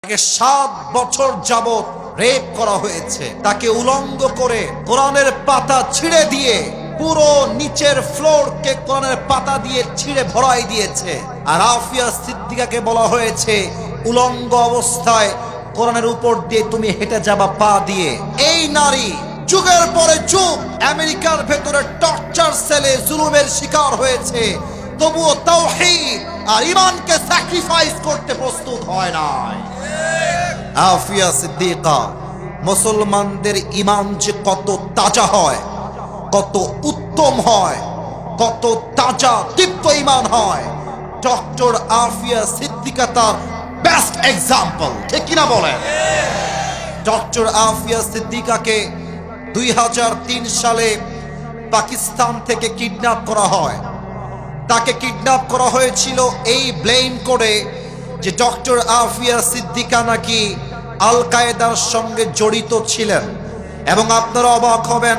তাকে 7 বছর যাবত রেপ করা হয়েছে। তাকে উলঙ্গ করে কোরআনের পাতা ছিঁড়ে দিয়ে পুরো নিচের ফ্লোরকে কোরআনের পাতা দিয়ে ছিঁড়ে ভরাই দিয়েছে। আর আফিয়া সিদ্দিকাকে বলা হয়েছে উলঙ্গ অবস্থায় কোরআনের উপর দিয়ে তুমি হেঁটে যাবা পা দিয়ে। এই নারী যুগের পরে যুগ আমেরিকার ভেতরে টর্চার সেলে জুলুমের শিকার হয়েছে, তবুও তাওহীদ আর ঈমানকে স্যাক্রিফাইস করতে প্রস্তুত হয় নাই। আফিয়া সিদ্দিকা মুসলমানদের ঈমান যে কত তাজা হয়, কত উত্তম হয়, কত তাজা দীপ্ত ঈমান হয়, ডক্টর আফিয়া সিদ্দিকা তার বেস্ট এক্সাম্পল। ঠিক কিনা বলেন? ডক্টর আফিয়া সিদ্দিকাকে 2003 সালে পাকিস্তান থেকে কিডন্যাপ করা হয়। তাকে কিডন্যাপ করা হয়েছিল এই ব্লেম করে যে ডক্টর আফিয়া সিদ্দিকা নাকি আল কায়েদার সঙ্গে জড়িত ছিলেন। এবং আপনারা অবাক হবেন,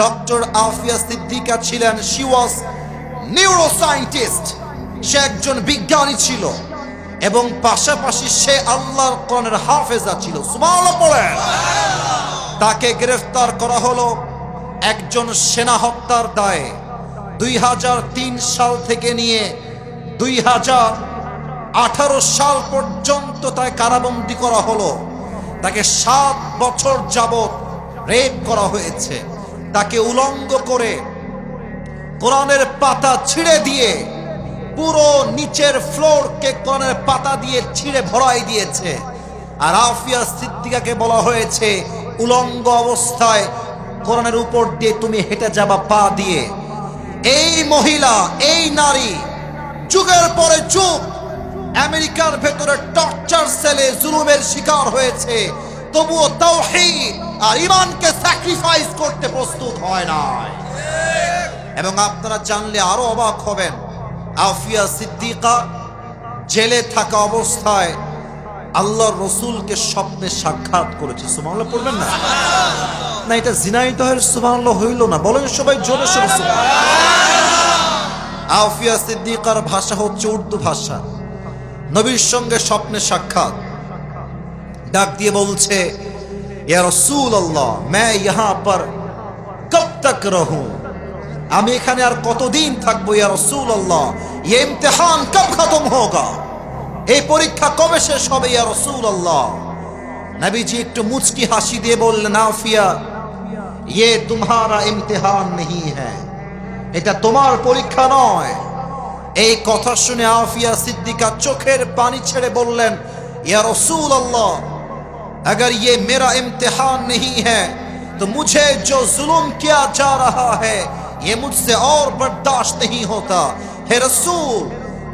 ডক্টর আফিয়া সিদ্দিকা ছিলেন, শি ওয়াজ নিউরোসায়েন্টিস্ট, সে একজন বিজ্ঞানী ছিল এবং পাশাপাশি সে আল্লাহর কোরআনের হাফেজা ছিল। সুবহানাল্লাহ পড়েন। তাকে গ্রেফতার করা হলো একজন সেনা হত্যার দায়ে। 2003 সাল থেকে নিয়ে 2018 সাল পর্যন্ত তাকে কারাবন্দী করা হলো। তাকে 7 বছর যাবত রেপ করা হয়েছে। তাকে উলঙ্গ করে কোরআনের পাতা ছিঁড়ে দিয়ে পুরো নিচের ফ্লোরকে কোরআনের পাতা দিয়ে ছিঁড়ে ভরাই দিয়েছে। আর আফিয়া সিদ্দিকাকে বলা হয়েছে উলঙ্গ অবস্থায় কোরআনের উপর দিয়ে তুমি হেঁটে যাবা পা দিয়ে। এই মহিলা, এই নারী যুগের পরে যুগ আমেরিকার ভেতরে টর্চার সেলে জুলুমের শিকার হয়েছে, তবুও তাওহীদ আর ঈমানকে স্যাক্রিফাইস করতে প্রস্তুত হয় নাই। এবং আপনারা জানলে আরো অবাক হবেন, আফিয়া সিদ্দিকা জেলে থাকা অবস্থায় আল্লাহর রসুলকে স্বপ্নে সাক্ষাৎ করেছে। সুবহানাল্লাহ পড়বেন না? না, এটা জিনাইদহের সুবহানাল্লাহ হইল না, বলেন সবাই জোরে সোরে সুবহানাল্লাহ। আফিয়া সিদ্দিকার ভাষা হচ্ছে উর্দু ভাষা। নবীর সঙ্গে স্বপ্নে সাক্ষাৎ, ডাক দিয়ে বলছে ইয়া রাসূলুল্লাহ मैं यहाँ पर कब तक रहूं, আমি এখানে আর কতদিন থাকবো ইয়া রাসূলুল্লাহ, ये इम्तिहान कब खत्म होगा, এই পরীক্ষা কবে শেষ হবে ইয়া রাসূলুল্লাহ। নবীজি একটু মুচকি হাসি দিয়ে বললেন আফিয়া ये तुम्हारा इम्तिहान नहीं है, এটা তোমার পরীক্ষা নয়। এই কথা শুনে আফিয়া সিদ্দিকা চোখের পানি ছেড়ে বললেন ইয়া রাসূলুল্লাহ अगर ये मेरा इम्तिहान नहीं है तो मुझे जो जुल्म किया जा रहा है ये मुझसे और बर्दाश्त नहीं होता। हे रसूल,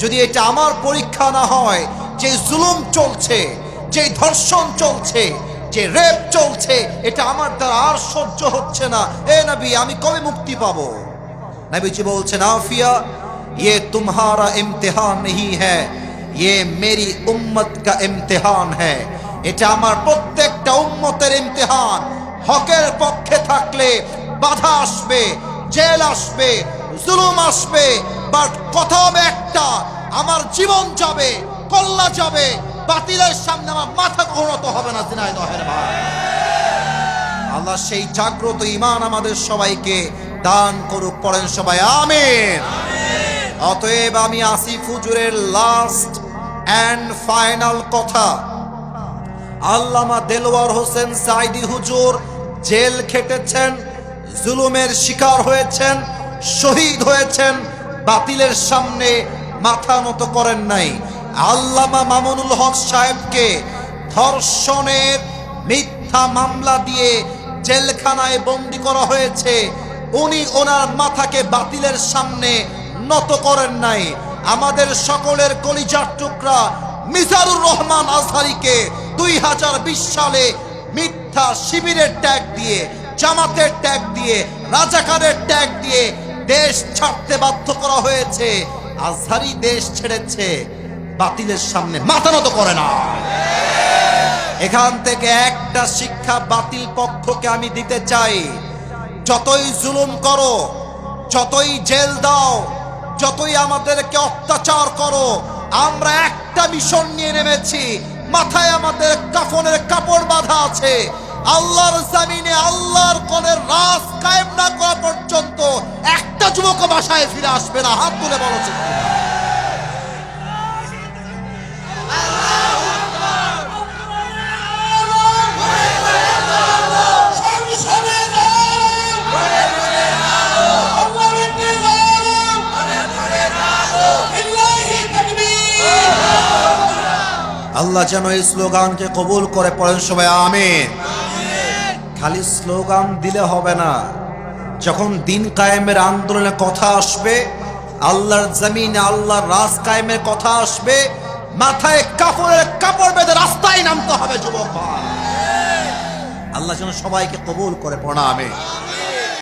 যদি এটা আমার পরীক্ষা না হয়, যে জুলুম চলছে, যে ধর্ষণ চলছে, যে রেপ চলছে, এটা আমার দ্বারা আর সহ্য হচ্ছে না। এ নবী, আমি কবে মুক্তি পাবো? নবীজি বলছেন আফিয়া ये तुम्हारा इम्तिहान नहीं है, ये मेरी उम्मत का इम्तिहान है, এটা আমার প্রত্যেকটা উম্মতের ইমতিহান। হকের পক্ষে থাকলে বাধা আসবে, জেল আসবে, জুলুম আসবে, বাট কথা হবে একটা, আমার জীবন যাবে, কল্লা যাবে, বাতিলের সামনে আমার মাথা ঘোরাতে হবে না। জিনাইদহের ভাই, আল্লাহ সেই জাগ্রত ঈমান আমাদের সবাইকে দান করুক। পড়েন সবাই আমিন। অতএব আমি আসিফ হুজুরের লাস্ট এন্ড ফাইনাল কথা, আল্লামা দেলওয়ার হোসেন সাইদি হুজুর জেল খেটেছেন, জুলুমের শিকার হয়েছেন, শহীদ হয়েছেন, বাতিলের সামনে মাথা নত করেন নাই। আল্লামা মামুনুল হক সাহেবকে ধর্ষণের মিথ্যা মামলা দিয়ে জেলখানায় বন্দী করা হয়েছে, উনি ওনার মাথাকে বাতিলের সামনে নত করেন নাই। আমাদের সকলের কলিজার টুকরা মিজানুর রহমান আজহারীকে 2020 সালে মিথ্যা শিবিরের ট্যাগ দিয়ে, জামাতের ট্যাগ দিয়ে, রাজাকারের ট্যাগ দিয়ে দেশ ছাড়তে বাধ্য করা হয়েছে। আজহারী দেশ ছেড়েছে, বাতিলের সামনে মাথা নত করে না। এখান থেকে একটা শিক্ষা বাতিল পক্ষকে আমি দিতে চাই, যতই জুলুম করো, যতই জেল দাও, যতই আমাদেরকে অত্যাচার করো, আমরা একটা মিশন নিয়ে নেমেছি, মাথায় আমাদের কাফনের কাপড় বাঁধা আছে। আল্লাহর জমিনে আল্লাহর কোনের রাজ কায়েম না করা পর্যন্ত একটা যুবক বাসায় ফিরে আসবে না। হাত তুলে বলো ঠিক কিনা? আল্লাহ যেন এই স্লোগানকে কবুল করে, পড়েন সবাই আমিন। খালি স্লোগান দিলে হবে না, যখন দিন কায়েমের আন্দোলনের কথা আসবে, আল্লাহর জমিনে আল্লাহর রাজ কায়েমের কথা আসবে, মাথায় কাপড়ের কাপড় বেঁধে রাস্তায় নামতে হবে যুবক ভাই। আল্লাহ যেন সবাইকে কবুল করে, পড়া আমিন।